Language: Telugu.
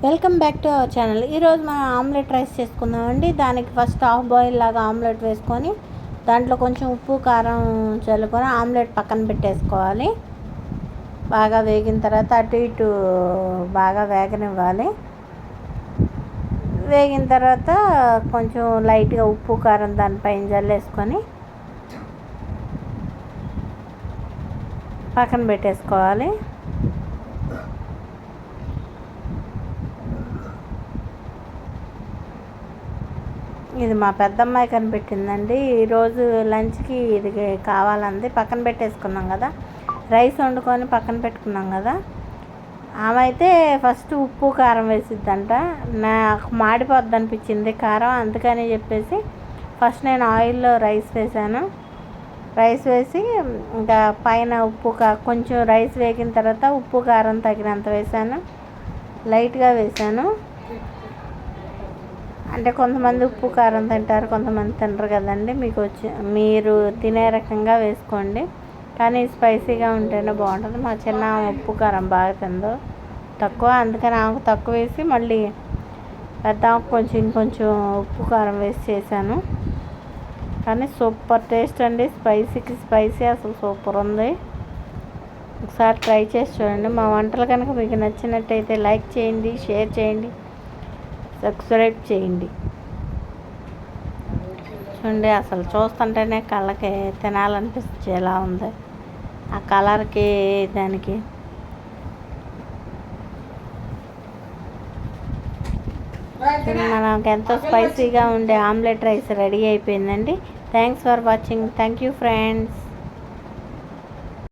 Welcome back to our channel. ఈరోజు మనం ఆమ్లెట్ రైస్ చేసుకుందామండి. దానికి ఫస్ట్ హాఫ్ బాయిల్ లాగా ఆమ్లెట్ వేసుకొని దాంట్లో కొంచెం ఉప్పు కారం చల్లుకొని ఆమ్లెట్ పక్కన పెట్టేసుకోవాలి. బాగా వేగిన తర్వాత అటు ఇటు బాగా వేగనివ్వాలి. వేగిన తర్వాత కొంచెం లైట్గా ఉప్పు కారం దానిపైన జల్లేసుకొని పక్కన పెట్టేసుకోవాలి. ఇది మా పెద్దమ్మాయి కనిపెట్టిందండి. ఈరోజు లంచ్కి ఇది కావాలంది. పక్కన పెట్టేసుకున్నాం కదా, రైస్ వండుకొని పక్కన పెట్టుకున్నాం కదా. ఆమె అయితే ఫస్ట్ ఉప్పు కారం వేసిద్దంట. నాకు మాడిపోద్ది అనిపించింది కారం, అందుకని చెప్పేసి ఫస్ట్ నేను ఆయిల్లో రైస్ వేసాను. రైస్ వేసి ఇంకా పైన కొంచెం రైస్ వేగిన తర్వాత ఉప్పు కారం తగినంత వేసాను, లైట్గా వేసాను. అంటే కొంతమంది ఉప్పు కారం తింటారు, కొంతమంది తినరు కదండి. మీరు తినే రకంగా వేసుకోండి, కానీ స్పైసీగా ఉంటేనే బాగుంటుంది. మా చిన్న ఉప్పు కారం బాగా తిందో తక్కువ, అందుకని ఆమెకు తక్కువ వేసి మళ్ళీ పెద్ద ఇంకొంచెం ఉప్పు కారం వేసి చేశాను. కానీ సూపర్ టేస్ట్ అండి. స్పైసీ అసలు సూపర్ ఉంది. ఒకసారి ట్రై చేసి చూడండి. మా వంటలు కనుక మీకు నచ్చినట్టయితే లైక్ చేయండి, షేర్ చేయండి, సబ్స్క్రైబ్ చేయండి. చూడండి, అసలు చూస్తుంటేనే కళ్ళకి తినాలనిపించేలా ఉంది. ఆ కలర్కి దానికి మనకు ఎంతో స్పైసీగా ఉండే ఆమ్లెట్ రైస్ రెడీ అయిపోయిందండి. Thanks for watching. Thank you friends.